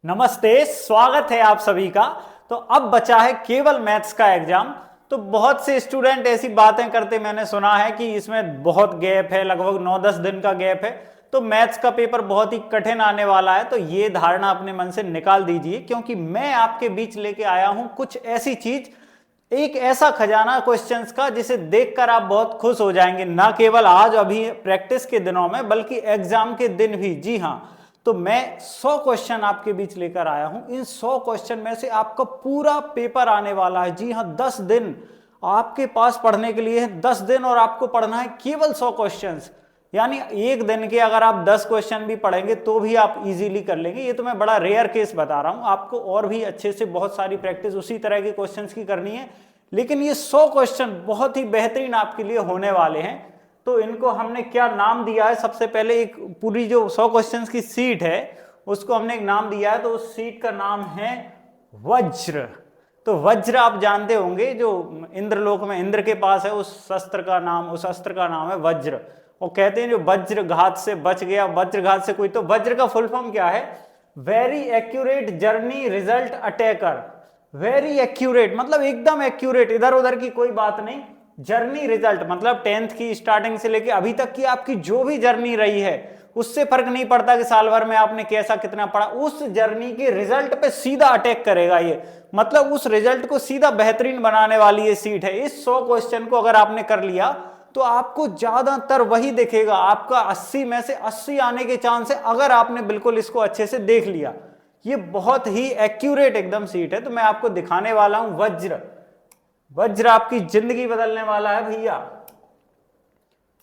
नमस्ते, स्वागत है आप सभी का। तो अब बचा है केवल मैथ्स का एग्जाम। तो बहुत से स्टूडेंट ऐसी बातें करते मैंने सुना है कि इसमें बहुत गैप है, लगभग 9-10 दिन का गैप है, तो मैथ्स का पेपर बहुत ही कठिन आने वाला है। तो ये धारणा अपने मन से निकाल दीजिए, क्योंकि मैं आपके बीच लेके आया हूं कुछ ऐसी चीज, एक ऐसा खजाना क्वेश्चंस का जिसे देखकर आप बहुत खुश हो जाएंगे, ना केवल आज अभी प्रैक्टिस के दिनों में बल्कि एग्जाम के दिन भी। जी हाँ, तो मैं 100 क्वेश्चन आपके बीच लेकर आया हूं। इन 100 क्वेश्चन में से आपका पूरा पेपर आने वाला है। जी हाँ, 10 दिन आपके पास पढ़ने के लिए है, 10 दिन, और आपको पढ़ना है केवल 100 क्वेश्चंस। यानी एक दिन के अगर आप 10 क्वेश्चन भी पढ़ेंगे तो भी आप इजीली कर लेंगे। ये तो मैं बड़ा रेयर केस बता रहा हूं, आपको और भी अच्छे से बहुत सारी प्रैक्टिस उसी तरह के क्वेश्चंस की करनी है, लेकिन ये 100 क्वेश्चन बहुत ही बेहतरीन आपके लिए होने वाले हैं। तो इनको हमने क्या नाम दिया है? सबसे पहले एक पूरी जो 100 क्वेश्चंस की सीट है उसको हमने एक नाम दिया है, तो उस सीट का नाम है वज्र। तो वज्र आप जानते होंगे, जो इंद्रलोक में इंद्र के पास है, उस शस्त्र का नाम, उस अस्त्र का नाम है वज्र। और कहते हैं जो वज्र घात से बच गया, वज्र घात से कोई, तो वज्र का फुल फॉर्म क्या है? Very accurate journey result attacker. Very accurate मतलब एकदम एक्यूरेट, इधर उधर की कोई बात नहीं। जर्नी रिजल्ट मतलब 10th की स्टार्टिंग से लेके अभी तक की आपकी जो भी जर्नी रही है उससे फर्क नहीं पड़ता कि साल भर में आपने कैसा कितना पढ़ा, उस जर्नी के रिजल्ट पे सीधा अटैक करेगा ये। मतलब उस रिजल्ट को सीधा बेहतरीन बनाने वाली ये सीट है। इस 100 क्वेश्चन को अगर आपने कर लिया तो आपको ज्यादातर वही दिखेगा, आपका 80 में से 80 आने के चांस है अगर आपने बिल्कुल इसको अच्छे से देख लिया। ये बहुत ही एक्यूरेट एकदम सीट है। तो मैं आपको दिखाने वाला हूं वज्र। वज्र आपकी जिंदगी बदलने वाला है भैया।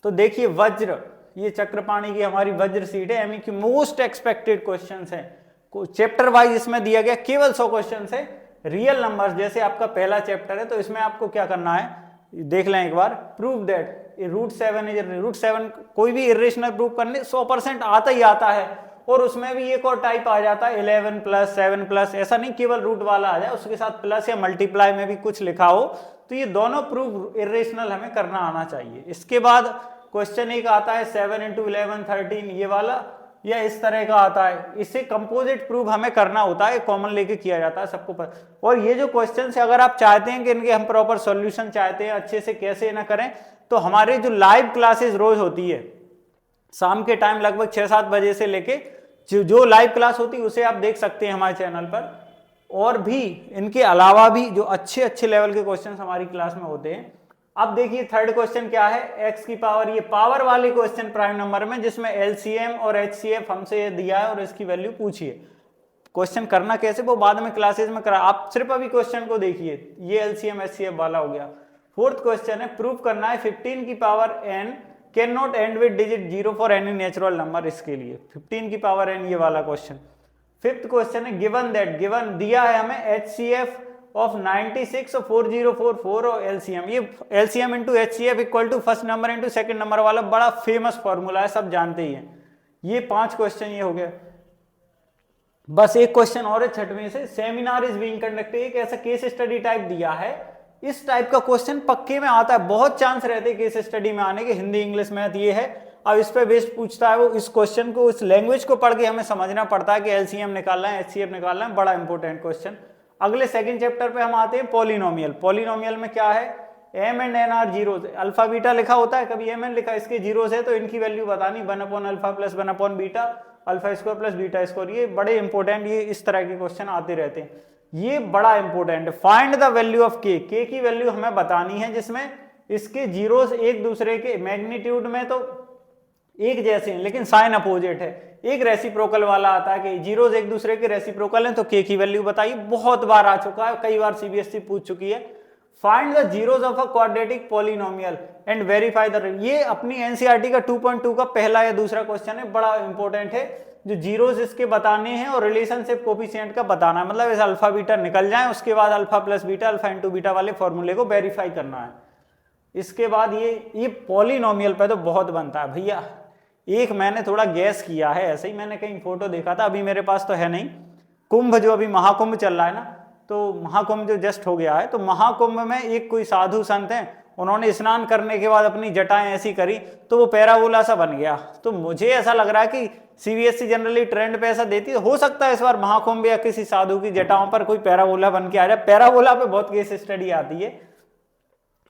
तो देखिए वज्र, ये चक्रपाणी की हमारी वज्र सीट है। एमई की मोस्ट एक्सपेक्टेड क्वेश्चंस है, चैप्टर वाइज इसमें दिया गया केवल 100 क्वेश्चंस है। रियल नंबर्स जैसे आपका पहला चैप्टर है, तो इसमें आपको क्या करना है देख लें एक बार। Prove that root 7 is root 7, कोई भी इरेशनल प्रूव करने 100% आता ही आता है। और उसमें भी एक और टाइप आ जाता है 11 प्लस 7 प्लस, ऐसा नहीं केवल रूट वाला आ जाए, उसके साथ प्लस या मल्टीप्लाई में भी कुछ लिखा हो। तो ये दोनों प्रूफ इरेशनल हमें करना आना चाहिए। इसके बाद क्वेश्चन एक आता है 7 इंटू 11 13, ये वाला, या इस तरह का आता है। इससे कंपोजिट प्रूफ हमें करना होता है, कॉमन लेके किया जाता है सबको पता। और ये जो क्वेश्चन है अगर आप चाहते हैं कि इनके हम प्रॉपर सॉल्यूशन चाहते हैं अच्छे से कैसे ना करें, तो हमारे जो लाइव क्लासेस रोज होती है शाम के टाइम लगभग 6-7 बजे से लेके जो लाइव क्लास होती है उसे आप देख सकते हैं हमारे चैनल पर। और भी इनके अलावा भी जो अच्छे अच्छे लेवल के क्वेश्चन हमारी क्लास में होते हैं। अब देखिए थर्ड क्वेश्चन क्या है, एक्स की पावर, ये पावर वाले क्वेश्चन प्राइम नंबर में, जिसमें एलसीएम और एचसीएफ हमसे दिया है और इसकी वैल्यू पूछिए। क्वेश्चन करना कैसे वो बाद में क्लासेस में करा, आप सिर्फ अभी क्वेश्चन को देखिए। ये एलसीएम एचसीएफ वाला हो गया। फोर्थ क्वेश्चन है प्रूव करना है 15 की power n can not and with digit 0 for any natural number. इसके लिए 15 की पावर n, ये वाला क्वेश्चन। फिफ्थ क्वेश्चन है गिवन दैट, गिवन दिया है हमें एचसीएफ ऑफ 96 और 4044 और एलसीएम। ये LCM into HCF equal to first number into second number वाला बड़ा फेमस फॉर्मूला है, सब जानते ही हैं। ये 5 क्वेश्चन ये हो गया। बस एक क्वेश्चन और है छठवें से, सेमिनार इज बीइंग कंडक्टेड, एक ऐसा केस स्टडी टाइप दिया है। इस टाइप का क्वेश्चन पक्के में आता है, बहुत चांस रहते हैं केस स्टडी में आने के, हिंदी इंग्लिश मैथ ये है। अब इस पे बेस्ड पूछता है वो, इस क्वेश्चन को, इस लैंग्वेज को पढ़ के हमें समझना पड़ता है कि एलसीएम निकालना है, एचसीएफ निकालना है, बड़ा इंपॉर्टेंट क्वेश्चन। अगले सेकंड चैप्टर पे हम आते हैं पॉलिनोमियल। पॉलिनोमियल में क्या है, M and N are zeros, alpha beta लिखा होता है, कभी एम एन लिखा, इसके जीरोस है तो इनकी वैल्यू बतानी, 1 upon alpha plus 1 upon beta, alpha square plus beta square. ये बड़े इंपॉर्टेंट, ये इस तरह के क्वेश्चन आते रहते हैं, ये बड़ा इंपॉर्टेंट है। फाइंड द वैल्यू ऑफ के, के की वैल्यू हमें बतानी है जिसमें इसके जीरोस एक दूसरे के मैग्नीट्यूड में तो एक जैसे हैं लेकिन साइन अपोजिट है। एक रेसिप्रोकल वाला आता है कि जीरोस एक दूसरे के रेसिप्रोकल हैं, तो के की वैल्यू बताइए। बहुत बार आ चुका है, कई बार सीबीएसई पूछ चुकी है। Find the zeros of a quadratic polynomial and verify the, ये अपनी एनसीईआरटी का 2.2 का पहला या दूसरा क्वेश्चन है, बड़ा इंपॉर्टेंट है। जो जीरोस इसके बताने हैं और रिलेशनशिप कोफिशिएंट का बताना है, मतलब इस अल्फा बीटा निकल जाए, उसके बाद alpha plus beta, alpha into beta वाले फॉर्मूले को वेरीफाई करना है। इसके बाद ये पॉलिनोमियल पे तो बहुत बनता है भैया। एक मैंने थोड़ा गैस किया है, ऐसे ही मैंने कहीं फोटो देखा था, अभी मेरे पास तो है नहीं। कुंभ, जो अभी महाकुंभ चल रहा है ना, तो महाकुंभ जो जस्ट हो गया है, तो महाकुंभ में एक कोई साधु संत हैं, उन्होंने स्नान करने के बाद अपनी जटाएं ऐसी करी तो वो पैराबोला सा बन गया। तो मुझे ऐसा लग रहा है कि सीबीएसई जनरली ट्रेंड पे ऐसा देती है, हो सकता है इस बार महाकुंभ या किसी साधु की जटाओं पर कोई पैराबोला बन के आ जाए, पैराबोला पे बहुत केस स्टडी आती है,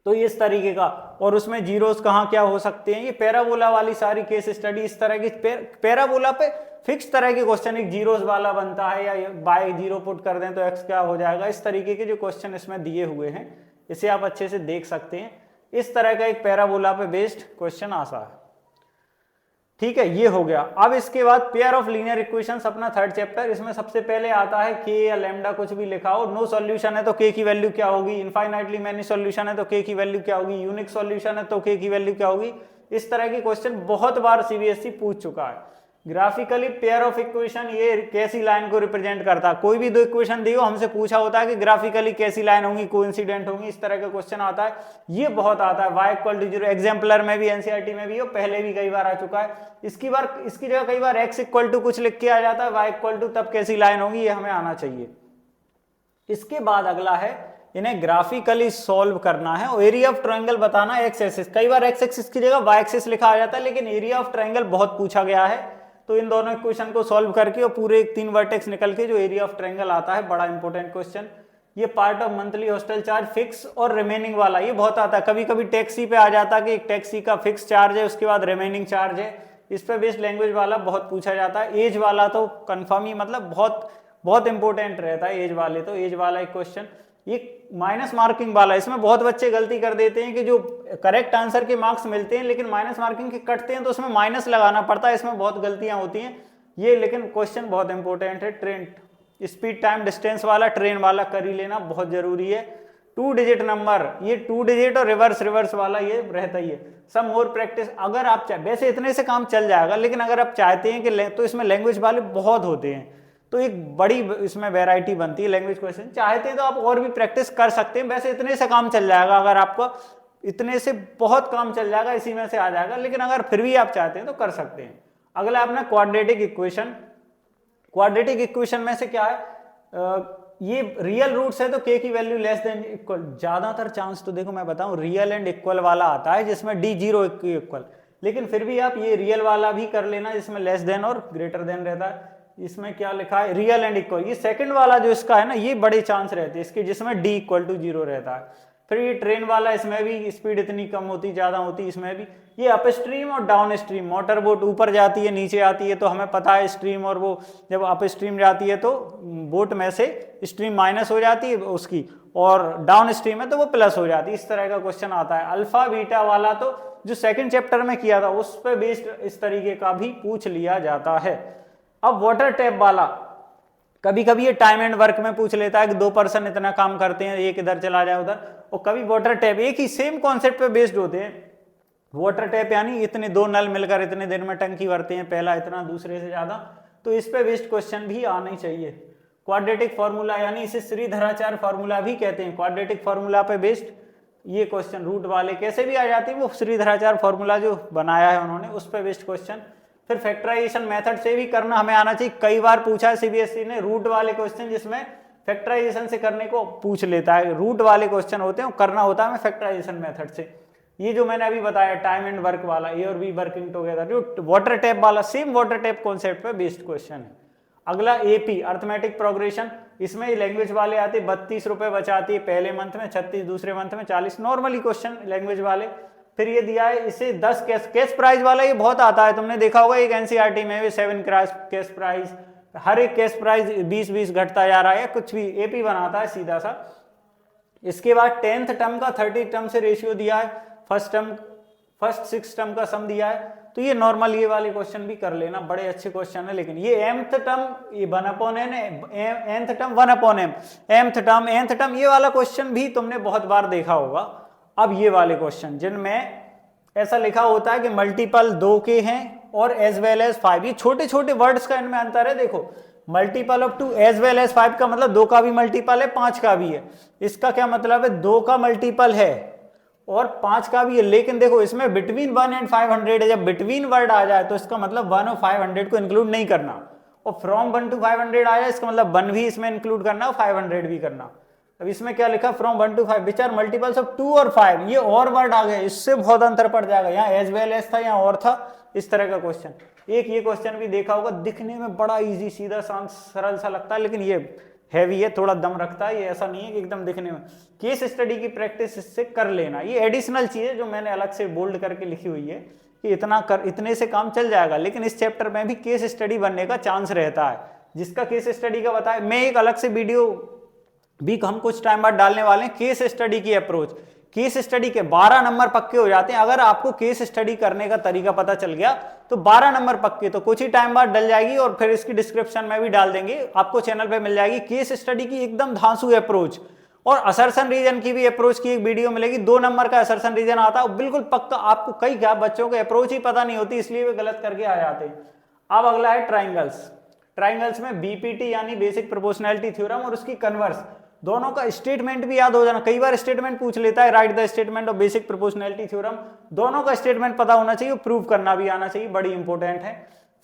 तो इस तरीके का, और उसमें जीरोस कहाँ क्या हो सकते हैं, ये पैराबोला वाली सारी केस स्टडी इस तरह की, पैराबोला पे फिक्स तरह के क्वेश्चन, एक जीरोस वाला बनता है या बाय जीरो पुट कर दें तो एक्स क्या हो जाएगा, इस तरीके के जो क्वेश्चन इसमें दिए हुए हैं इसे आप अच्छे से देख सकते हैं। इस तरह का एक पैराबोला पे बेस्ड क्वेश्चन आता है। ठीक है, ये हो गया। अब इसके बाद पेयर ऑफ लीनियर इक्वेशंस, अपना थर्ड चैप्टर, इसमें सबसे पहले आता है के या लैम्डा कुछ भी लिखा हो, नो सॉल्यूशन है तो के की वैल्यू क्या होगी, इनफाइनाइटली मैनी सॉल्यूशन है तो के की वैल्यू क्या होगी, यूनिक सॉल्यूशन है तो के की वैल्यू क्या होगी। इस तरह के क्वेश्चन बहुत बार सीबीएसई पूछ चुका है। ग्राफिकली पेयर ऑफ इक्वेशन, ये कैसी लाइन को रिप्रेजेंट करता है, कोई भी दो इक्वेशन दी हो हमसे पूछा होता है कि ग्राफिकली कैसी लाइन होंगी, कोइंसिडेंट होंगी, इस तरह का क्वेश्चन आता है, ये बहुत आता है। y equal to zero exemplar में भी, एनसीईआरटी में भी, हो पहले भी कई बार आ चुका है। इसकी जगह कई बार x इक्वल टू कुछ लिख के आ जाता है, y इक्वल टू तब कैसी लाइन होगी, ये हमें आना चाहिए। इसके बाद अगला है इन्हें ग्राफिकली सॉल्व करना है और एरिया ऑफ ट्रायंगल बताना, एक्स एक्सिस, कई बार एक्स एक्सिस की जगह y एक्सिस लिखा आ जाता है, लेकिन एरिया ऑफ ट्रायंगल बहुत पूछा गया है, तो इन दोनों इक्वेशन को सॉल्व करके और पूरे 3 वर्टेक्स निकल के जो एरिया ऑफ ट्रायंगल आता है, बड़ा इंपॉर्टेंट क्वेश्चन। ये part of monthly hostel charge fix और रिमेनिंग वाला, ये बहुत आता है, कभी कभी टैक्सी पे आ जाता है कि एक टैक्सी का फिक्स चार्ज है, उसके बाद रिमेनिंग चार्ज है, इस पे बेस्ड लैंग्वेज वाला बहुत पूछा जाता है। एज वाला तो कंफर्म ही, मतलब बहुत बहुत इंपॉर्टेंट रहता है एज वाले, तो एज वाला एक क्वेश्चन। ये माइनस मार्किंग वाला, इसमें बहुत बच्चे गलती कर देते हैं कि जो करेक्ट आंसर के मार्क्स मिलते हैं लेकिन माइनस मार्किंग के कटते हैं तो उसमें माइनस लगाना पड़ता है, इसमें बहुत गलतियां होती हैं ये, लेकिन क्वेश्चन बहुत इंपॉर्टेंट है। ट्रेन स्पीड टाइम डिस्टेंस वाला, ट्रेन वाला कर ही लेना, बहुत जरूरी है। 2 डिजिट नंबर, ये 2 डिजिट और रिवर्स वाला ये रहता ही है। सम मोर प्रैक्टिस, अगर आप वैसे इतने से काम चल जाएगा, लेकिन अगर आप चाहते हैं कि तो इसमें लैंग्वेज वाले बहुत होते हैं, तो एक बड़ी इसमें वैरायटी बनती है लैंग्वेज क्वेश्चन, चाहते हैं तो आप और भी प्रैक्टिस कर सकते हैं। वैसे इतने से काम चल जाएगा, अगर आपको इतने से बहुत काम चल जाएगा, इसी में से आ जाएगा, लेकिन अगर फिर भी आप चाहते हैं तो कर सकते हैं। अगला अपना क्वाड्रेटिक इक्वेशन। क्वाड्रेटिक इक्वेशन में से क्या है, ये रियल रूट्स है तो के की वैल्यू लेस देन इक्वल, ज्यादातर चांस तो देखो मैं बताऊं रियल एंड इक्वल वाला आता है जिसमें डी जीरो इक्वल, लेकिन फिर भी आप ये रियल वाला भी कर लेना जिसमें लेस देन और ग्रेटर देन रहता है। इसमें क्या लिखा है, रियल एंड इक्वल, ये सेकंड वाला जो इसका है ना, ये बड़े चांस रहते हैं इसके, जिसमें डी इक्वल टू जीरो रहता है। फिर ये ट्रेन वाला, इसमें भी स्पीड इतनी कम होती ज्यादा होती, इसमें भी ये अप स्ट्रीम और डाउन स्ट्रीम, मोटर बोट ऊपर जाती है नीचे आती है, तो हमें पता है स्ट्रीम, और वो जब अप स्ट्रीम जाती है तो बोट में से स्ट्रीम माइनस हो जाती है उसकी, और डाउन स्ट्रीम है तो वो प्लस हो जाती है। इस तरह का क्वेश्चन आता है। अल्फा बीटा वाला तो जो सेकंड चैप्टर में किया था उस पर बेस्ड इस तरीके का भी पूछ लिया जाता है। अब वाटर टैप वाला, कभी कभी ये टाइम एंड वर्क में पूछ लेता है कि 2 पर्सन इतना काम करते हैं, एक इधर चला जाए उधर, और कभी वाटर टैप, एक ही सेम कॉन्सेप्ट पे बेस्ड होते हैं। वाटर टैप यानी इतने 2 नल मिलकर इतने दिन में टंकी भरते हैं, पहला इतना दूसरे से ज्यादा, तो इस पे बेस्ड क्वेश्चन भी आना ही चाहिए। क्वाड्रेटिक फार्मूला यानी इसे श्रीधराचार्य फार्मूला भी कहते हैं, क्वाड्रेटिक फार्मूला पे बेस्ड ये क्वेश्चन, रूट वाले कैसे भी आ जाते हैं, वो श्रीधराचार्य फार्मूला जो बनाया है उन्होंने उस पे बेस्ड क्वेश्चन। फिर फैक्टराइजेशन मेथड से भी करना हमें आना चाहिए, कई बार पूछा है सीबीएसई ने रूट वाले क्वेश्चन जिसमें फैक्टराइजेशन से करने को पूछ लेता है, रूट वाले क्वेश्चन होते हैं, करना होता है हमें फैक्टराइजेशन मेथड से। ये जो मैंने अभी बताया टाइम एंड वर्क वाला, ए और बी वर्किंग टुगेदर, जो वाटर टैप वाला सेम वाटर टैप कॉन्सेप्ट पे बेस्ड क्वेश्चन है। अगला एपी अर्थमेटिक प्रोग्रेशन, इसमें लैंग्वेज वाले आते, 32 रुपए बचाती है पहले मंथ में, 36 दूसरे मंथ में, 40 नॉर्मली क्वेश्चन लैंग्वेज वाले। फिर ये दिया है इसे 10 कैश प्राइज वाला, ये बहुत आता है, तुमने देखा होगा एक एनसीईआरटी में भी 7 कैश प्राइज, हर एक कैश प्राइज 20-20 घटता जा रहा है, कुछ भी एपी बनाता है सीधा सा। इसके बाद 10th टर्म का 30 टर्म से रेशियो दिया है, फर्स्ट 6 टर्म का सम दिया है, तो ये नॉर्मल ये वाले क्वेश्चन भी कर लेना, बड़े अच्छे क्वेश्चन है। लेकिन ये mth टर्म ये 1/n है, nth term 1/m, mth term ये वाला क्वेश्चन भी तुमने बहुत बार देखा होगा। अब ये वाले क्वेश्चन जिनमें ऐसा लिखा होता है कि मल्टीपल 2 के हैं और एज वेल एज 5, ये छोटे छोटे वर्ड्स का इनमें अंतर है। देखो multiple of 2 as well as 5 का मतलब 2 का भी मल्टीपल है, 5 का भी है। इसका क्या मतलब है, 2 का मल्टीपल है और 5 का भी है, लेकिन देखो इसमें बिटवीन 1 एंड 500 है। जब बिटवीन वर्ड आ जाए तो इसका मतलब 1 और 500 को इंक्लूड नहीं करना, और फ्रॉम 1 to 500 आ जाए इसका मतलब 1 भी इसमें इंक्लूड करना और 500 भी करना। अब इसमें क्या लिखा, from 1 to 5 which are multiples of 2 और 5, ये और वर्ड आ गए, इससे बहुत अंतर पड़ जाएगा। यहाँ एज वेल एज था, यहाँ और था, इस तरह का क्वेश्चन। एक ये क्वेश्चन भी देखा होगा, दिखने में बड़ा इजी सीधा सरल सा लगता है, लेकिन ये हैवी है, थोड़ा दम रखता है, ये ऐसा नहीं है कि एकदम दिखने में। केस स्टडी की प्रैक्टिस इससे कर लेना, ये एडिशनल चीज है जो मैंने अलग से बोल्ड करके लिखी हुई है कि इतने से काम चल जाएगा, लेकिन इस चैप्टर में भी केस स्टडी बनने का चांस रहता है। जिसका केस स्टडी का बताया, मैं एक अलग से वीडियो भी हम कुछ टाइम बाद डालने वाले हैं, केस स्टडी की अप्रोच। केस स्टडी के 12 नंबर पक्के हो जाते हैं अगर आपको केस स्टडी करने का तरीका पता चल गया तो 12 नंबर पक्के तो कुछ ही टाइम बाद डल जाएगी, और फिर इसकी डिस्क्रिप्शन में भी डाल देंगे, आपको चैनल पे मिल जाएगी केस स्टडी की एकदम धांसू अप्रोच। और असर्शन रीजन की भी अप्रोच की एक वीडियो मिलेगी, 2 नंबर का असर्शन रीजन आता है बिल्कुल पक्का। आपको कई क्या बच्चों को अप्रोच ही पता नहीं होती, इसलिए वे गलत करके आ जाते हैं। अब अगला है ट्राइंगल्स। ट्राइंगल्स में बीपीटी यानी बेसिक प्रोपोर्शनैलिटी थ्योरम और उसकी कन्वर्स, दोनों का स्टेटमेंट भी याद हो जाना। कई बार स्टेटमेंट पूछ लेता है, right the statement of basic proportionality theorem, दोनों का स्टेटमेंट पता होना चाहिए, प्रूव करना भी आना चाहिए, बड़ी इंपॉर्टेंट है।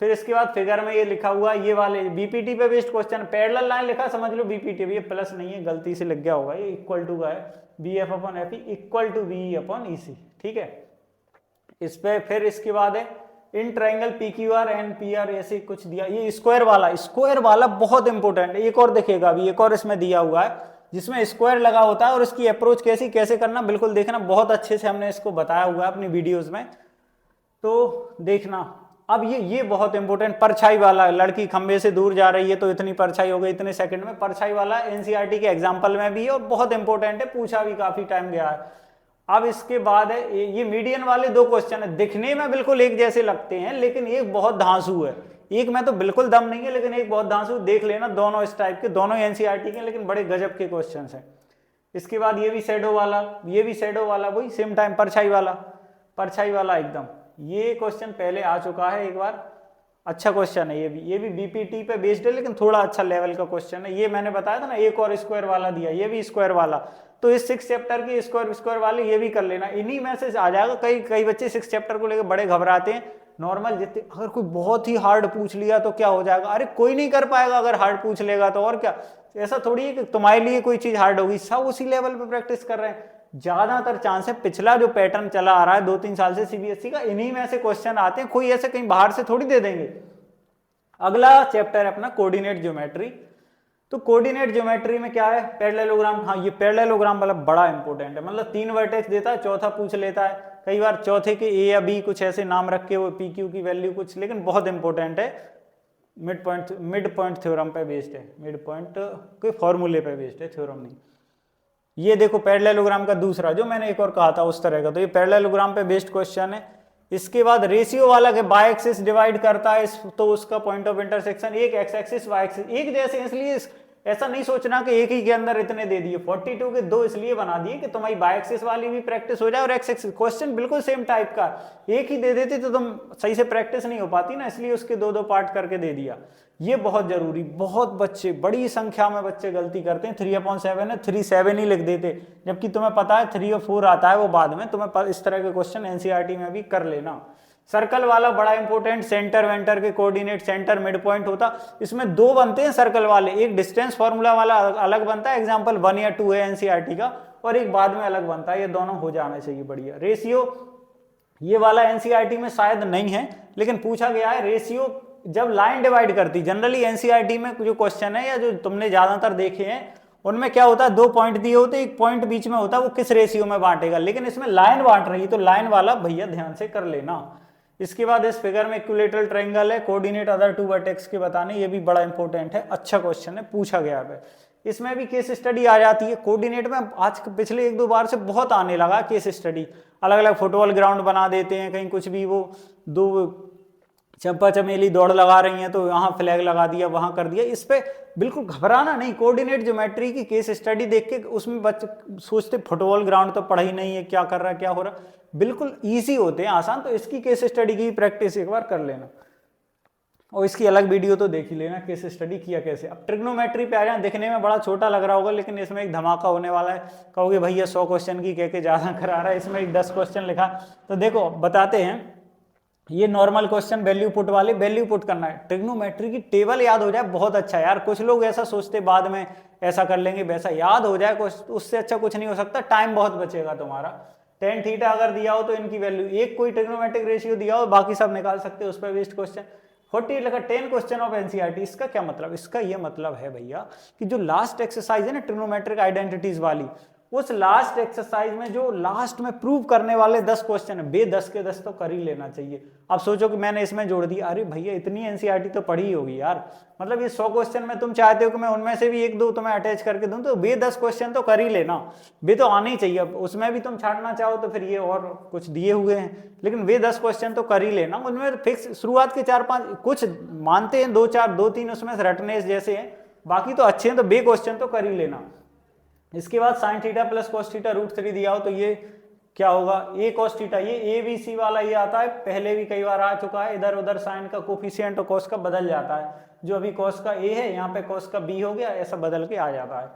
फिर इसके बाद फिगर में ये लिखा हुआ, ये वाले बीपीटी पे बेस्ड क्वेश्चन, पैरेलल लाइन लिखा समझ लो बीपीटी, ये प्लस नहीं है, गलती से लिख गया होगा, ये इक्वल टू का है, B F upon F equal to B upon E C, ठीक है। इस पे फिर इसके बाद है in triangle P Q R and P R, ऐसे कुछ दिया। ये स्क्वायर वाला बहुत इंपॉर्टेंट है, एक और दिखेगा अभी, एक और इसमें दिया हुआ है जिसमें स्क्वायर लगा होता है, और इसकी अप्रोच कैसे करना बिल्कुल देखना, बहुत अच्छे से हमने इसको बताया हुआ है अपनी वीडियोस में, तो देखना। अब ये बहुत इंपॉर्टेंट, परछाई वाला, लड़की खंबे से दूर जा रही है तो इतनी परछाई हो गई इतने सेकंड में, परछाई वाला एनसीईआरटी के एग्जाम्पल में भी है और बहुत इंपॉर्टेंट है, पूछा भी काफी टाइम गया है। अब इसके बाद है ये मीडियन वाले 2 क्वेश्चन है, दिखने में बिल्कुल एक जैसे लगते हैं लेकिन एक बहुत धांसू है, एक में तो बिल्कुल दम नहीं है लेकिन एक बहुत धांसू, देख लेना दोनों इस टाइप के, दोनों एनसीईआरटी के लेकिन बड़े गजब के क्वेश्चन हैं। इसके बाद ये भी शैडो वाला, वही सेम टाइम परछाई वाला एकदम, ये क्वेश्चन पहले आ चुका है एक बार, अच्छा क्वेश्चन है ये भी बीपीटी पे बेस्ड है लेकिन थोड़ा अच्छा लेवल का क्वेश्चन है। ये मैंने बताया था ना, एक और स्क्वायर वाला दिया, ये भी स्क्वायर वाला, तो इस 6 चैप्टर की स्क्वायर वाले ये भी कर लेना, इन्हीं में से आ जाएगा। कई बच्चे 6 चैप्टर को लेकर बड़े घबराते हैं, नॉर्मल जितने, अगर कोई बहुत ही हार्ड पूछ लिया तो क्या हो जाएगा, अरे कोई नहीं कर पाएगा अगर हार्ड पूछ लेगा तो, और क्या, ऐसा थोड़ी है कि तुम्हारे लिए कोई चीज हार्ड होगी, सब उसी लेवल पे प्रैक्टिस कर रहे हैं। ज्यादातर चांस है, पिछला जो पैटर्न चला आ रहा है 2-3 साल से सीबीएसई का, इन्हीं में से क्वेश्चन आते हैं, कोई ऐसे कहीं बाहर से थोड़ी दे देंगे। अगला चैप्टर है अपना कोऑर्डिनेट ज्योमेट्री। तो कोऑर्डिनेट ज्योमेट्री में क्या है, पैरेललोग्राम, हाँ ये पैरेललोग्राम वाला बड़ा इंपॉर्टेंट है, मतलब 3 वर्टेक्स देता है, चौथा पूछ लेता है, कई बार चौथे के ए या बी कुछ ऐसे नाम रख के वो पी क्यू की वैल्यू कुछ, लेकिन बहुत इंपॉर्टेंट है, मिड पॉइंट थ्योरम पे बेस्ड है, मिड पॉइंट के फॉर्मूले पे बेस्ड है, थ्योरम नहीं। ये देखो पैरेललोग्राम का दूसरा, जो मैंने एक और कहा था उस तरह का, तो ये पैरेललोग्राम पे बेस्ड क्वेश्चन है। इसके बाद रेशियो वाला के बाय एक्सिस डिवाइड करता है, तो उसका पॉइंट ऑफ इंटरसेक्शन एक एक्स एक्सिस वाई एक्सिस एक जैसे, इसलिए ऐसा नहीं सोचना कि एक ही के अंदर इतने दे दिए, 42 के 2 इसलिए बना दिए कि तुम्हारी बाय एक्सिस वाली भी प्रैक्टिस हो जाए और एक्स एक्सिस, क्वेश्चन बिल्कुल सेम टाइप का, एक ही दे देते तो तुम सही से प्रैक्टिस नहीं हो पाती ना, इसलिए उसके 2-2 पार्ट करके दे दिया। ये बहुत जरूरी, बहुत बच्चे, बड़ी संख्या में बच्चे गलती करते हैं, 3/7 है 3/7 ही लिख देते, जबकि तुम्हें पता है 3 और 4 आता है वो बाद में, तुम्हें इस तरह के क्वेश्चन एनसीईआरटी में भी कर लेना। सर्कल वाला बड़ा इंपॉर्टेंट, सेंटर वेंटर के कोऑर्डिनेट, सेंटर मिड पॉइंट होता, इसमें 2 बनते हैं सर्कल वाले, एक डिस्टेंस फॉर्मूला वाला अलग बनता है, एग्जांपल 1 या 2 है एनसीईआरटी का, और एक बाद में अलग बनता है, ये दोनों हो जाना चाहिए बढ़िया। रेशियो ये वाला एनसीईआरटी में शायद नहीं है लेकिन पूछा गया है, रेशियो जब लाइन डिवाइड करती, जनरली एनसीईआरटी में जो क्वेश्चन है या जो तुमने ज्यादातर देखे हैं उनमें क्या होता है, 2 पॉइंट दिए होते, एक पॉइंट बीच में होता है, वो किस रेशियो में बांटेगा, लेकिन इसमें लाइन बांट रही, तो लाइन वाला भैया ध्यान से कर लेना। इसके बाद इस फिगर में इक्विलेटरल ट्रायंगल है, कोऑर्डिनेट अदर 2 वर्टेक्स के बताने, ये भी बड़ा इंपॉर्टेंट है, अच्छा क्वेश्चन है, पूछा गया है। इसमें भी केस स्टडी आ जाती है, कोऑर्डिनेट में आज पिछले 1-2 बार से बहुत आने लगा केस स्टडी, अलग अलग फुटबॉल ग्राउंड बना देते हैं, कहीं कुछ भी, वो 2 चंपा चमेली दौड़ लगा रही हैं तो यहाँ फ्लैग लगा दिया, वहां कर दिया, इस पे बिल्कुल घबराना नहीं। कोऑर्डिनेट ज्योमेट्री की केस स्टडी देख के उसमें बच्चे सोचते फुटबॉल ग्राउंड तो पढ़ा ही नहीं है, क्या कर रहा है क्या हो रहा, बिल्कुल इजी होते हैं, आसान, तो इसकी केस स्टडी की प्रैक्टिस एक बार कर लेना, और इसकी अलग वीडियो तो देख ही लेना केस स्टडी किया कैसे। अब ट्रिग्नोमेट्री पे आ जाए, दिखने में बड़ा छोटा लग रहा होगा लेकिन इसमें एक धमाका होने वाला है, कहोगे भैया 100 क्वेश्चन की कह के ज्यादा करा रहा है, इसमें एक 10 क्वेश्चन लिखा, तो देखो बताते हैं। ये नॉर्मल क्वेश्चन वैल्यू पुट वाले, वैल्यू पुट करना है, ट्रिग्नोमेट्री की टेबल याद हो जाए बहुत अच्छा यार, कुछ लोग ऐसा सोचते बाद में ऐसा कर लेंगे वैसा, याद हो जाए उससे अच्छा कुछ नहीं हो सकता, टाइम बहुत बचेगा तुम्हारा। टेन थीटा अगर दिया हो तो इनकी वैल्यू, एक कोई ट्रिग्नोमेट्रिक रेशियो दिया हो, बाकी सब निकाल सकते हो, उस पर बेस्ड क्वेश्चन। 40 लगा 10 क्वेश्चन ऑफ एनसीईआरटी। इसका क्या मतलब? इसका ये मतलब है भैया कि जो लास्ट एक्सरसाइज है ना ट्रिग्नोमेट्रिक आइडेंटिटीज वाली, उस लास्ट एक्सरसाइज में जो लास्ट में प्रूव करने वाले 10 क्वेश्चन है, बे 10 के 10 तो कर ही लेना चाहिए। अब सोचो कि मैंने इसमें जोड़ दिया, अरे भैया इतनी एनसीईआरटी तो पढ़ी होगी यार, मतलब ये 100 क्वेश्चन में तुम चाहते हो कि मैं उनमें से भी एक दो तुम्हें अटैच करके दूं, तो बे 10 क्वेश्चन तो कर ही लेना, बे तो आने ही चाहिए। अब उसमें भी तुम छाटना चाहो तो फिर ये और कुछ दिए हुए हैं, लेकिन वे 10 क्वेश्चन तो कर ही लेना। उनमें फिक्स शुरुआत के 4-5 कुछ मानते हैं, 2-4 2-3 उसमें रटनेस जैसे हैं, बाकी तो अच्छे हैं, तो बे क्वेश्चन तो कर ही लेना। इसके बाद sine theta plus cos theta root 3 दिया हो तो ये क्या होगा, ए कॉस थीटा, ये ए बी सी वाला ये आता है, पहले भी कई बार आ चुका है, इधर उधर साइन का कोफिशिएंट और कॉस का बदल जाता है, जो अभी कॉस का ए है यहाँ पे कॉस का बी हो गया, ऐसा बदल के आ जाता है।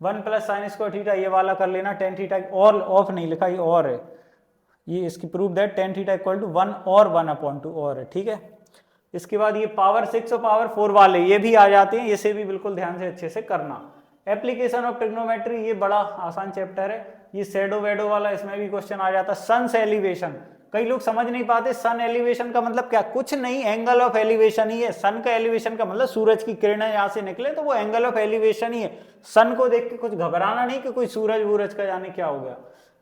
1 प्लस साइन स्क्वायर थीटा ये वाला कर लेना, टेन थीटा और ऑफ नहीं लिखा, ये और है, ये इसकी proof that tan theta equal to 1 और 1/2 और है, ठीक है। इसके बाद ये पावर 6 और पावर 4 वाले ये भी आ जाते हैं, इसे भी बिल्कुल ध्यान से अच्छे से करना। एप्लीकेशन ऑफ ट्रिग्नोमेट्री ये बड़ा आसान चैप्टर है, ये शैडो वेडो वाला इसमें भी क्वेश्चन आ जाता है। सन से एलिवेशन, कई लोग समझ नहीं पाते सन एलिवेशन का मतलब क्या, कुछ नहीं, एंगल ऑफ एलिवेशन ही है। सन का एलिवेशन का मतलब सूरज की किरणें यहाँ से निकले तो वो एंगल ऑफ एलिवेशन ही है। सन को देख के कुछ घबराना नहीं कि कोई सूरज वूरज का जाने क्या हो गया।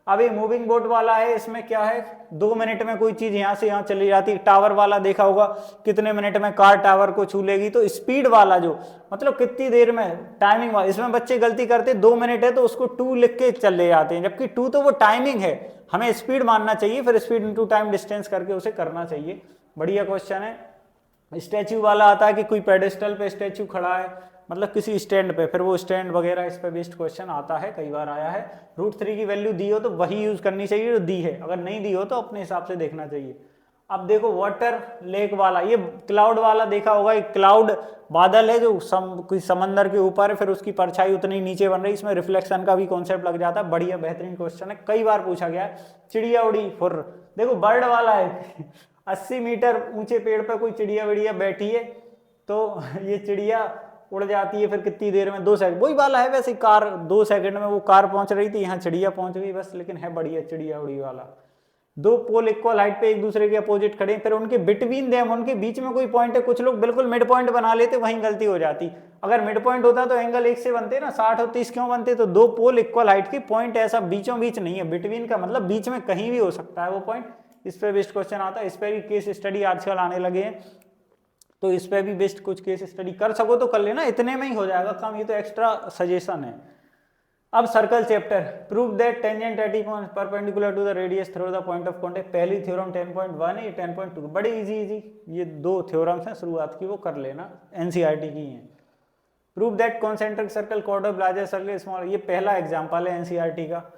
अब ये मूविंग बोट वाला है, इसमें क्या है, 2 मिनट में कोई चीज यहाँ से यहाँ चली जाती है। टावर वाला देखा होगा, कितने मिनट में कार टावर को छू लेगी, तो स्पीड वाला जो मतलब कितनी देर में, टाइमिंग वाला, इसमें बच्चे गलती करते 2 मिनट है तो उसको 2 लिख के चले जाते हैं, जबकि 2 तो वो टाइमिंग है, हमें स्पीड मानना चाहिए, फिर स्पीड इनटू टाइम डिस्टेंस करके उसे करना चाहिए। बढ़िया क्वेश्चन है। स्टैच्यू वाला आता है कि कोई पेडेस्टल पे स्टैच्यू खड़ा है, मतलब किसी स्टैंड पे, फिर वो स्टैंड वगैरह इस पे बेस्ड क्वेश्चन आता है, कई बार आया है। रूट 3 की वैल्यू दी हो तो वही यूज करनी चाहिए जो दी है, अगर नहीं दी हो तो अपने हिसाब से देखना चाहिए। अब देखो वाटर लेक वाला, ये क्लाउड वाला देखा होगा, एक क्लाउड बादल है जो कोई समंदर के ऊपर है, फिर उसकी परछाई उतनी नीचे बन रही, इसमें रिफ्लेक्शन का भी कॉन्सेप्ट लग जाता है। बढ़िया बेहतरीन क्वेश्चन है, कई बार पूछा गया है। चिड़िया उड़ी फुर, देखो बर्ड वाला है 80 मीटर ऊंचे पेड़ पर कोई चिड़िया विड़िया बैठी है, तो ये चिड़िया उड़ जाती है, फिर कितनी देर में, 2 सेकंड, वही वाला है वैसे, कार 2 सेकंड में वो कार पहुंच रही थी, यहाँ चिड़िया पहुंच गई बस, लेकिन है बढ़िया चिड़िया उड़ी वाला। 2 पोल इक्वल हाइट पे एक दूसरे के अपोजिट खड़े, फिर उनके बिटवीन देम, उनके बीच में कोई पॉइंट है, कुछ लोग बिल्कुल मिड पॉइंट बना लेते, वहीं गलती हो जाती। अगर मिड पॉइंट होता तो एंगल एक से बनते ना, 60 और 30 क्यों बनते, तो 2 पोल इक्वल हाइट की पॉइंट ऐसा बीचों बीच नहीं है, बिटवीन का मतलब बीच में कहीं भी हो सकता है वो पॉइंट। इस पे बेस्ड क्वेश्चन आता है, इस पे भी केस स्टडी आजकल आने लगे हैं, तो इस पे भी बेस्ट कुछ केस स्टडी कर सको तो कर लेना, इतने में ही हो जाएगा काम, ये तो एक्स्ट्रा सजेशन है। अब circle chapter, prove that tangent at point perpendicular to the radius through the point of contact. पहली थ्योरम 10.1 है, ये 10.2, बड़े इजी ये 2 थ्योरम्स हैं शुरुआत की, वो कर लेना, एनसीईआरटी की हैं। Prove that concentric circle chord of larger circle small, ये पहला एग्जाम्पल है एनसीईआरटी का।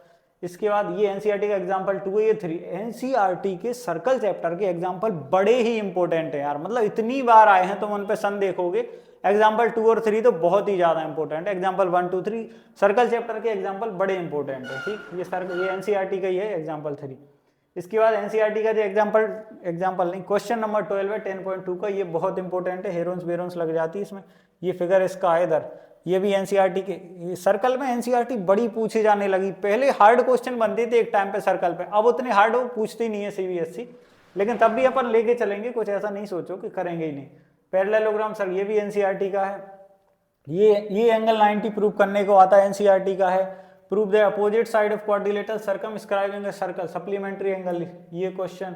इसके बाद ये एनसीईआरटी का एग्जांपल 2 है, ये 3। एनसीईआरटी के सर्कल चैप्टर के एग्जांपल बड़े ही इंपॉर्टेंट है यार, मतलब इतनी बार आए हैं तुम उन पे सन देखोगे। एग्जांपल 2 और 3 तो बहुत ही ज्यादा इंपॉर्टेंट है, एग्जांपल 1 2 3 सर्कल चैप्टर के एग्जांपल बड़े इंपॉर्टेंट है, ठीक। ये एनसीईआरटी का ही है एग्जांपल 3। इसके बाद एनसीईआरटी का जो एग्जांपल नहीं, क्वेश्चन नंबर 12 है 10.2 का, ये बहुत इंपॉर्टेंट है, हेरोन्स बेरोन्स लग जाती है इसमें। ये फिगर इसका है इधर, ये भी एनसीईआरटी के सर्कल में एनसीईआरटी बड़ी पूछी जाने लगी। पहले हार्ड क्वेश्चन बनते थे एक टाइम पे सर्कल पे, अब उतने हार्ड वो पूछती नहीं है सीबीएसई, लेकिन तब भी अपन लेके चलेंगे, कुछ ऐसा नहीं सोचो कि करेंगे ही नहीं। पैरेललोग्राम सर, ये भी एनसीईआरटी का है। ये एंगल 90 प्रूव करने को आता है, एनसीईआरटी का है। Prove the opposite side of quadrilateral circumscribing a circle, supplementary angle, ये क्वेश्चन।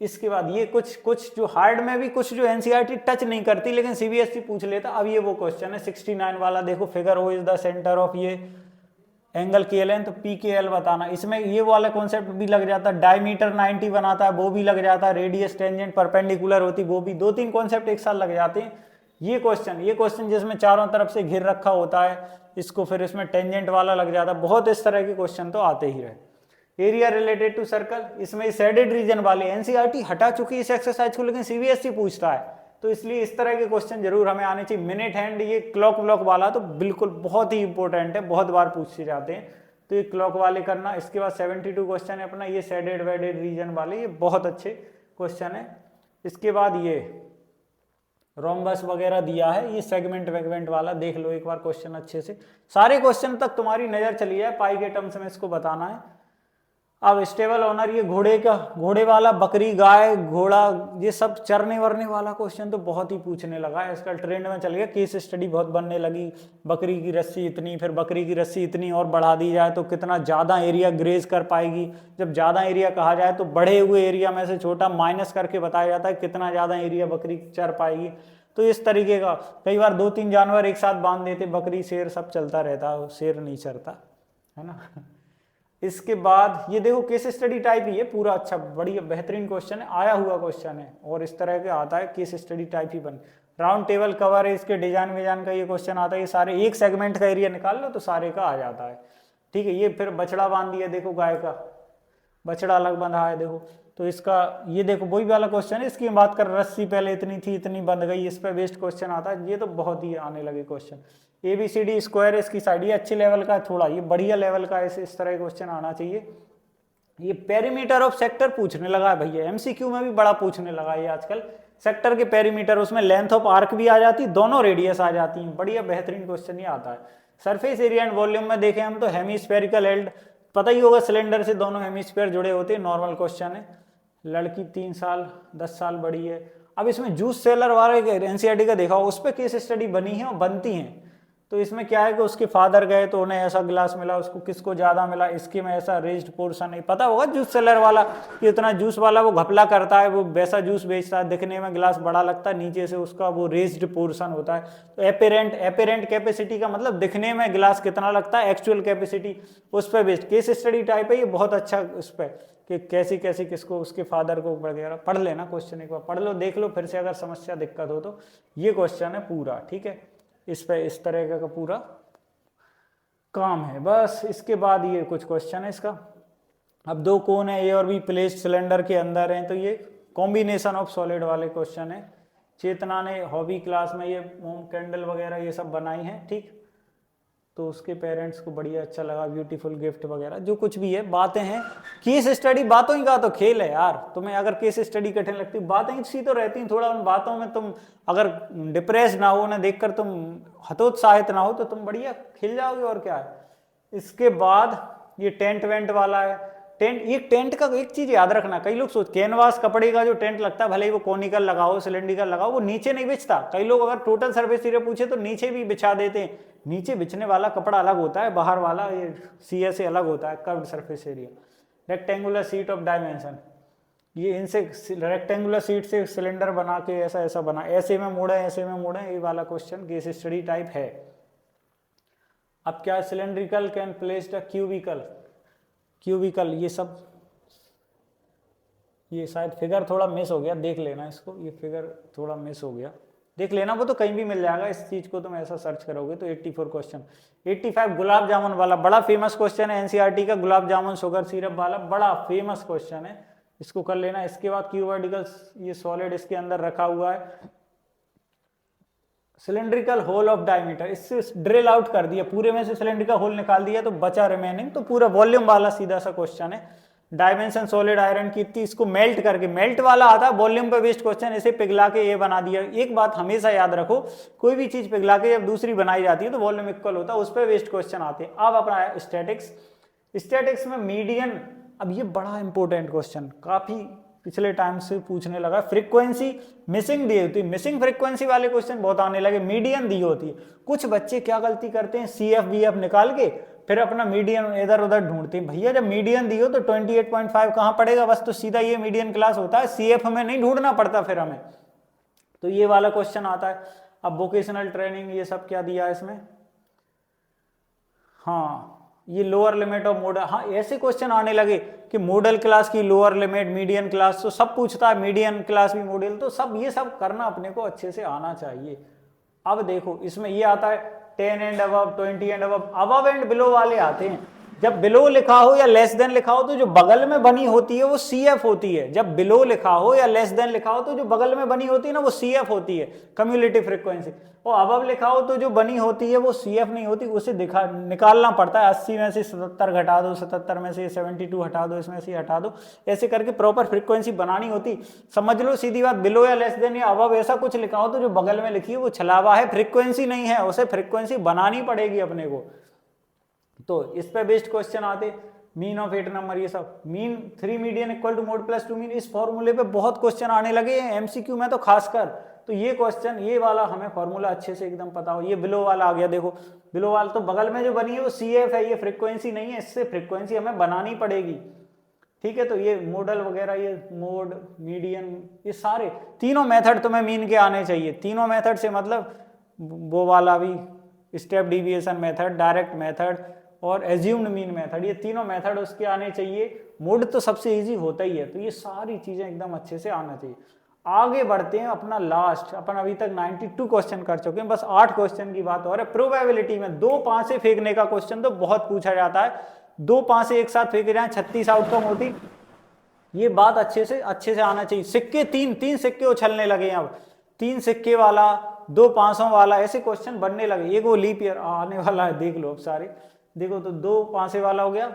इसके बाद ये कुछ जो हार्ड में भी कुछ जो एनसीईआरटी टच नहीं करती लेकिन सीबीएसई पूछ लेता। अब ये वो क्वेश्चन है 69 वाला, देखो figure O is the centre of ये एंगल के एल एन, तो पी के एल बताना। इसमें ये वाला कॉन्सेप्ट भी लग जाता है, डायमीटर 90 बनाता है वो भी लग जाता है, रेडियस टेंजेंट परपेंडिकुलर होती वो भी, 2-3 कॉन्सेप्ट एक साथ लग जाते हैं। ये क्वेश्चन जिसमें चारों तरफ से घिर रखा होता है इसको, फिर इसमें टेंजेंट वाला लग जाता है, बहुत इस तरह के क्वेश्चन तो आते ही रहे। एरिया रिलेटेड टू सर्कल, इसमें शेडेड रीजन वाले एनसीईआरटी हटा चुकी इस एक्सरसाइज को, लेकिन सीबीएसई पूछता है, तो इसलिए इस तरह के क्वेश्चन जरूर हमें आने चाहिए। मिनट हैंड, ये क्लॉक व्लॉक वाला तो बिल्कुल बहुत ही इंपॉर्टेंट है, बहुत बार पूछे जाते हैं, तो ये क्लॉक वाले करना। इसके बाद 72 क्वेश्चन है अपना, ये शेडेड वेडेड रीजन वाले, ये बहुत अच्छे क्वेश्चन है। इसके बाद ये रोम्बस वगैरह दिया है, ये सेगमेंट वेगमेंट वाला देख लो एक बार क्वेश्चन अच्छे से, सारे क्वेश्चन तक तुम्हारी नजर चली है, पाई के टर्म्स में इसको बताना है। अब स्टेबल ओनर, ये घोड़े वाला, बकरी, गाय, घोड़ा, ये सब चरने वरने वाला क्वेश्चन तो बहुत ही पूछने लगा है, इसका ट्रेंड में चल गया, केस स्टडी बहुत बनने लगी। बकरी की रस्सी इतनी, फिर बकरी की रस्सी इतनी और बढ़ा दी जाए तो कितना ज़्यादा एरिया ग्रेज कर पाएगी। जब ज़्यादा एरिया कहा जाए तो बढ़े हुए एरिया में से छोटा माइनस करके बताया जाता है कितना ज़्यादा एरिया बकरी चर पाएगी। तो इस तरीके का, कई बार 2-3 जानवर एक साथ बांध देते, बकरी शेर सब चलता रहता, शेर नहीं चरता, है ना। इसके बाद ये देखो केस स्टडी टाइप ही है पूरा, अच्छा बढ़िया बेहतरीन क्वेश्चन है, आया हुआ क्वेश्चन है और इस तरह के आता है, केस स्टडी टाइप ही बन। राउंड टेबल कवर है, इसके डिजाइन विजाइन का ये क्वेश्चन आता है, ये सारे एक सेगमेंट का एरिया निकाल लो तो सारे का आ जाता है, ठीक है। ये फिर बछड़ा बांध दिया, देखो गाय का बछड़ा अलग बंधा है, देखो तो इसका ये देखो वही वाला क्वेश्चन है, इसकी बात कर, रस्सी पहले इतनी थी इतनी बंध गई, इस पर बेस्ड क्वेश्चन आता है, ये तो बहुत ही आने लगे क्वेश्चन। ABCD स्क्वायर इसकी साइड, ये अच्छे लेवल का है, थोड़ा ये बढ़िया लेवल का है, इस तरह का क्वेश्चन आना चाहिए। ये पेरीमीटर ऑफ सेक्टर पूछने लगा है भैया, MCQ में भी बड़ा पूछने लगा है आजकल, सेक्टर के पेरीमीटर, उसमें लेंथ ऑफ आर्क भी आ जाती है, दोनों रेडियस आ जाती हैं, बढ़िया बेहतरीन क्वेश्चन ही आता है। सरफेस एरिया एंड वॉल्यूम में देखें हम तो हेमीस्फेरिकल हेल्ड, पता ही होगा सिलेंडर से दोनों हेमीस्फेयर जुड़े होते हैं, नॉर्मल क्वेश्चन है। लड़की 3 साल 10 साल बड़ी है। अब इसमें जूस सेलर वाले NCERT का देखा, उस पर केस स्टडी बनी है और बनती हैं। तो इसमें क्या है कि उसके फादर गए तो उन्हें ऐसा गिलास मिला, उसको किसको ज्यादा मिला, इसके में ऐसा रेज्ड पोर्शन है, पता होगा जूस सेलर वाला कि इतना जूस वाला वो घपला करता है, वो वैसा जूस बेचता है, दिखने में गिलास बड़ा लगता है, नीचे से उसका वो रेज्ड पोर्शन होता है। तो एपेरेंट कैपेसिटी का मतलब दिखने में गिलास कितना लगता है, एक्चुअल कैपेसिटी उस पर बेस्ड केस स्टडी टाइप है ये, बहुत अच्छा उस पर कि कैसी कैसी किसको, उसके फादर को वगैरह पढ़ लेना, क्वेश्चन एक बार पढ़ लो, देख लो फिर से, अगर समस्या दिक्कत हो तो ये क्वेश्चन है पूरा, ठीक है। इस पे इस तरह का पूरा काम है बस। इसके बाद ये कुछ क्वेश्चन है इसका। अब 2 कोन है, A और B प्लेस्ड सिलेंडर के अंदर हैं, तो ये कॉम्बिनेशन ऑफ सॉलिड वाले क्वेश्चन है। चेतना ने हॉबी क्लास में ये मोम कैंडल वगैरह ये सब बनाई हैं, ठीक, तो उसके पेरेंट्स को बढ़िया अच्छा लगा, ब्यूटीफुल गिफ्ट वगैरह जो कुछ भी है, बातें हैं। केस स्टडी बातों ही का तो खेल है यार, तुम्हें अगर केस स्टडी कठिन लगती, बातें सी तो रहती हैं, थोड़ा उन बातों में तुम अगर डिप्रेस ना हो, उन्हें देखकर तुम हतोत्साहित ना हो तो तुम बढ़िया खेल जाओगे, और क्या है। इसके बाद ये टेंट वेंट वाला है, टेंट का एक चीज याद रखना, कई लोग सोच कैनवास कपड़े का जो टेंट लगता है, भले ही वो कोनिकल लगाओ सिलेंड्रिकल लगाओ, वो नीचे नहीं बिछता। कई लोग अगर टोटल सर्फेस एरिया पूछे तो नीचे भी बिछा देते हैं, नीचे बिछने वाला कपड़ा अलग होता है, बाहर वाला ये सीए से अलग होता है, curved surface area. Rectangular sheet of dimension, ये इनसे रेक्टेंगुलर शीट से सिलेंडर बना के ऐसा ऐसा बना, ऐसे में मोड़े ऐसे में मोड़े, ये वाला क्वेश्चन केस स्टडी टाइप है। अब क्या, cylindrical can placed a cubical, ये सब, ये शायद फिगर थोड़ा मिस हो गया, देख लेना इसको, ये फिगर थोड़ा मिस हो गया, देख लेना, वो तो कहीं भी मिल जाएगा, इस चीज को तुम ऐसा सर्च करोगे तो 84 क्वेश्चन। 85 गुलाब जामुन वाला बड़ा फेमस क्वेश्चन है NCERT का, गुलाब जामुन शुगर सिरप वाला बड़ा फेमस क्वेश्चन है, इसको कर लेना। इसके बाद क्यूबर्टिकल, ये सॉलिड इसके अंदर रखा हुआ है, सिलेंड्रिकल होल ऑफ डायमीटर, इससे ड्रिल आउट कर दिया, पूरे में से सिलेंड्रिकल होल निकाल दिया तो बचा रिमेनिंग, तो पूरा वॉल्यूम वाला सीधा सा क्वेश्चन है। डायमेंशन सॉलिड आयरन की थी, इसको मेल्ट करके, मेल्ट वाला आता है वॉल्यूम पे बेस्ड क्वेश्चन, इसे पिघला के ये बना दिया। एक बात हमेशा याद रखो, कोई भी चीज पिघला के जब दूसरी बनाई जाती है तो वॉल्यूम इक्वल होता है, उस पर बेस्ड क्वेश्चन आते हैं। अब अपना स्टैटिक्स में मीडियन, अब ये बड़ा इंपॉर्टेंट क्वेश्चन, काफी पिछले टाइम से पूछने लगा, फ्रीक्वेंसी मिसिंग दी होती है, मिसिंग फ्रीक्वेंसी वाले क्वेश्चन बहुत आने लगे, मीडियन दी होती है। कुछ बच्चे क्या गलती करते हैं, CF BF निकाल के फिर अपना मीडियन इधर उधर ढूंढते हैं। भैया जब मीडियन दी हो तो 28.5 कहाँ पड़ेगा, बस तो सीधा ये मीडियन क्लास होता है, CF में नहीं ढूंढना पड़ता फिर हमें, तो ये वाला क्वेश्चन आता है। अब वोकेशनल ट्रेनिंग, ये सब क्या दिया है इसमें, हाँ ये लोअर लिमिट ऑफ मॉडल, हाँ ऐसे क्वेश्चन आने लगे कि मॉडल क्लास की लोअर लिमिट, मीडियन क्लास, तो सब पूछता है, मीडियन क्लास भी मॉडल, तो सब ये सब करना अपने को अच्छे से आना चाहिए। अब देखो इसमें ये आता है 10 and above, 20 and above and below वाले आते हैं। जब बिलो लिखा हो या लेस देन लिखा हो तो जो बगल में बनी होती है वो CF होती है, जब बिलो लिखा हो या लेस देन लिखा हो तो जो बगल में बनी होती है ना वो CF होती है, कम्युलेटिव फ्रीक्वेंसी। और अबव लिखा हो तो जो बनी होती है वो CF नहीं होती, उसे निकालना पड़ता है। 80 में से 77 घटा दो, 77 में से 72 हटा दो, इसमें से हटा दो, ऐसे करके प्रॉपर फ्रीक्वेंसी बनानी होती। समझ लो सीधी बात, बिलो या लेस देन या अबव ऐसा कुछ लिखा हो तो जो बगल में लिखी है वो छलावा है, फ्रीक्वेंसी नहीं है, उसे फ्रीक्वेंसी बनानी पड़ेगी अपने को। तो इस पे बेस्ड क्वेश्चन आते। मीन ऑफ 8 नंबर, ये सब mean 3 median equal to mode plus 2 mean, इस फॉर्मूले पे बहुत क्वेश्चन आने लगे हैं एमसीक्यू में तो खासकर। तो ये क्वेश्चन, ये वाला हमें फॉर्मूला अच्छे से एकदम पता हो। ये बिलो वाला आ गया, देखो बिलो वाला तो बगल में जो बनी है वो CF है, ये फ्रीक्वेंसी नहीं है, इससे फ्रीक्वेंसी हमें बनानी पड़ेगी, ठीक है। तो ये मॉडल वगैरह, ये मोड मीडियन, ये सारे तीनों मेथड तुम्हें मीन के आने चाहिए। तीनों मेथड से मतलब वो वाला भी step deviation method, direct method और एज्यूम्ड मीन मेथड, ये तीनों मेथड उसके आने चाहिए। मोड तो सबसे इजी होता ही है, तो ये सारी चीजें एकदम अच्छे से आना चाहिए। आगे बढ़ते हैं अपना लास्ट, अपन अभी तक 92 क्वेश्चन कर चुके हैं, बस 8 क्वेश्चन की बात और है। प्रोबेबिलिटी में 2 पांसे फेंकने का क्वेश्चन तो बहुत पूछा जाता है, 2 पांसे एक साथ फेंके जाए 36 आउटकम होती, ये बात अच्छे से आना चाहिए। सिक्के तीन सिक्के उछलने लगे, अब 3 सिक्के वाला, 2 पांसों वाला, ऐसे क्वेश्चन बनने लगे। एक वो लीप ईयर आने वाला है, देख लो अब सारे, देखो तो 2 पांसे वाला हो गया।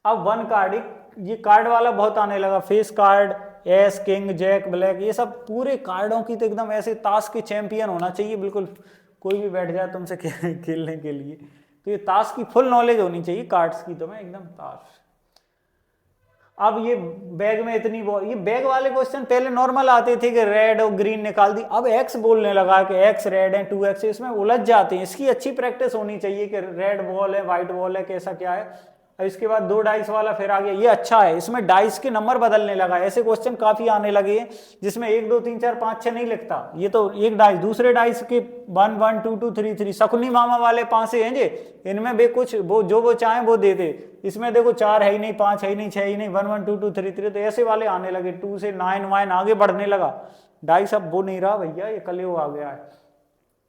अब 1 कार्ड, ये कार्ड वाला बहुत आने लगा, face card, ace, king, jack, black, ये सब पूरे कार्डों की तो एकदम ऐसे ताश के चैंपियन होना चाहिए बिल्कुल, कोई भी बैठ जाए तुमसे खेलने के लिए। तो ये ताश की फुल नॉलेज होनी चाहिए कार्ड्स की तुम्हें, एकदम ताश। अब ये बैग में इतनी बॉल, ये बैग वाले क्वेश्चन पहले नॉर्मल आते थे कि रेड और ग्रीन निकाल दी, अब एक्स बोलने लगा कि एक्स रेड है 2x, इसमें उलझ जाते हैं। इसकी अच्छी प्रैक्टिस होनी चाहिए कि रेड बॉल है, व्हाइट बॉल है, कैसा क्या है। और इसके बाद 2 डाइस वाला फिर आ गया, ये अच्छा है, इसमें डाइस के नंबर बदलने लगा। ऐसे क्वेश्चन काफी आने लगे हैं जिसमें 1 2 3 4 5 6 नहीं लिखता, ये तो एक डाइस दूसरे डाइस के 1 1 2 2 3 3, शकुनी मामा वाले 5 हैं जे, इनमें भी कुछ वो चाहे वो दे दे। इसमें देखो 4 है ही नहीं, 5 है ही नहीं, 6 ही नहीं, 1 1 2 2 3 3, तो ऐसे वाले आने लगे। 2 से 9 वाइन आगे बढ़ने लगा। डाइस अब वो नहीं रहा भैया, ये कलयुग आ गया है।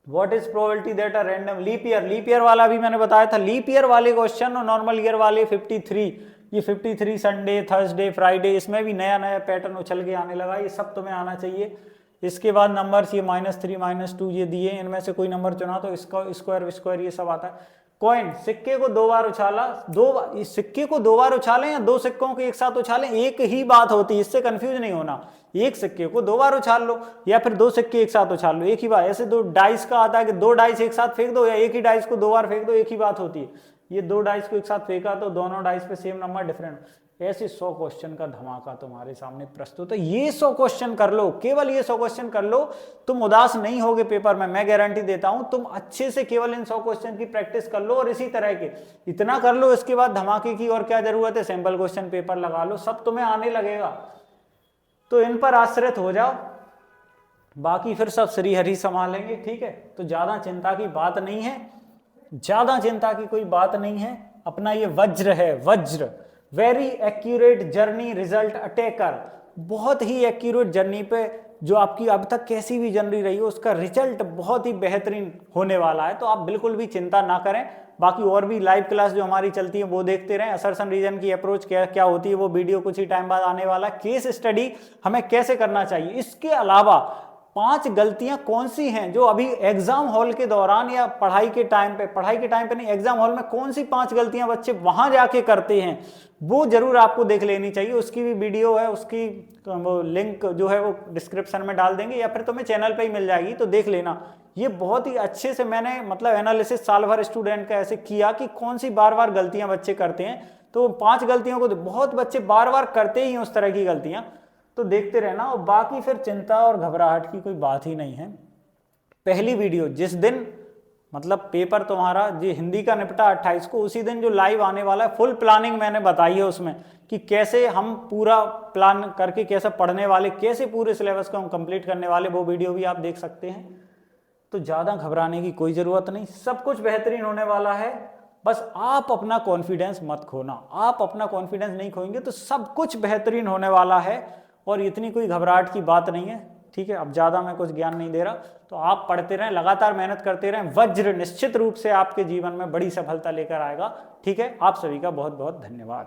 What is probability that a random leap year वाला भी मैंने बताया था। लीप ईयर वाले क्वेश्चन और नॉर्मल ईयर वाले 53, ये 53 संडे, थर्सडे, फ्राइडे, इसमें भी नया पैटर्न उछल के आने लगा, ये सब तुम्हें आना चाहिए। इसके बाद नंबर्स ये -3 -2 ये दिए, इनमें से कोई नंबर चुना तो इसका स्क्वायर ये सब आता है। कॉइन, सिक्के को 2 बार उछाला, सिक्के को 2 बार उछालें या 2 सिक्कों के एक साथ उछालें, एक ही बात होती है, इससे कंफ्यूज नहीं होना। एक सिक्के को 2 बार उछाल लो या फिर 2 सिक्के एक साथ उछाल लो, एक ही बात। ऐसे 2 डाइस का आता है कि 2 डाइस एक साथ फेंक दो या एक ही डाइस को 2 बार फेंक दो, एक ही बात होती है। ये 2 डाइस को एक साथ फेंका तो दोनों डाइस पे सेम नंबर डिफरेंट। ऐसे 100 क्वेश्चन का धमाका तुम्हारे सामने प्रस्तुत है। ये 100 क्वेश्चन कर लो, केवल ये 100 क्वेश्चन कर लो, तुम उदास नहीं होगे पेपर में, मैं गारंटी देता हूं। तुम अच्छे से केवल इन 100 क्वेश्चन की प्रैक्टिस कर लो और इसी तरह के इतना कर लो, इसके बाद धमाके की और क्या जरूरत है, सैंपल क्वेश्चन पेपर लगा लो, सब तुम्हें आने लगेगा। तो इन पर आश्रित हो जाओ, बाकी फिर सब श्री हरि संभालेंगे, ठीक है। तो ज्यादा चिंता की बात नहीं है, ज्यादा चिंता की कोई बात नहीं है। अपना ये वज्र है, वज्र, very accurate journey result attacker, बहुत ही एक्यूरेट जर्नी पे जो आपकी अब तक कैसी भी जर्नी रही हो उसका रिजल्ट बहुत ही बेहतरीन होने वाला है। तो आप बिल्कुल भी चिंता ना करें। बाकी और भी लाइव क्लास जो हमारी चलती है वो देखते रहें। असर्शन रीजन की अप्रोच क्या होती है वो वीडियो कुछ ही टाइम बाद आने वाला। केस स्टडी हमें कैसे करना चाहिए, इसके अलावा 5 गलतियां कौन सी हैं जो अभी एग्जाम हॉल के दौरान या पढ़ाई के टाइम पे नहीं, एग्जाम हॉल में कौन सी 5 गलतियां बच्चे वहां जाके करते हैं वो जरूर आपको देख लेनी चाहिए। उसकी भी वीडियो है, उसकी वो लिंक जो है वो डिस्क्रिप्शन में डाल देंगे या फिर तुम्हें चैनल पे ही मिल जाएगी, तो देख लेना। ये बहुत ही अच्छे से मैंने मतलब एनालिसिस साल भर स्टूडेंट का ऐसे किया कि कौन सी बार बार गलतियां बच्चे करते हैं। तो 5 गलतियों को बहुत बच्चे बार बार करते ही हैं उस तरह की गलतियां, तो देखते रहना। और बाकी फिर चिंता और घबराहट की कोई बात ही नहीं है। पहली वीडियो जिस दिन मतलब पेपर तुम्हारा जो हिंदी का निपटा 28 को, उसी दिन जो लाइव आने वाला है, फुल प्लानिंग मैंने बताई है उसमें कि कैसे हम पूरा प्लान करके कैसे पढ़ने वाले, कैसे पूरे सिलेबस को हम कंप्लीट करने वाले, वो वीडियो भी आप देख सकते हैं। तो ज़्यादा घबराने की कोई ज़रूरत नहीं, सब कुछ बेहतरीन होने वाला है। बस आप अपना कॉन्फिडेंस मत खोना, आप अपना कॉन्फिडेंस नहीं खोएंगे तो सब कुछ बेहतरीन होने वाला है और इतनी कोई घबराहट की बात नहीं है, ठीक है। अब ज़्यादा मैं कुछ ज्ञान नहीं दे रहा, तो आप पढ़ते रहें, लगातार मेहनत करते रहें। वज्र निश्चित रूप से आपके जीवन में बड़ी सफलता लेकर आएगा, ठीक है। आप सभी का बहुत बहुत धन्यवाद।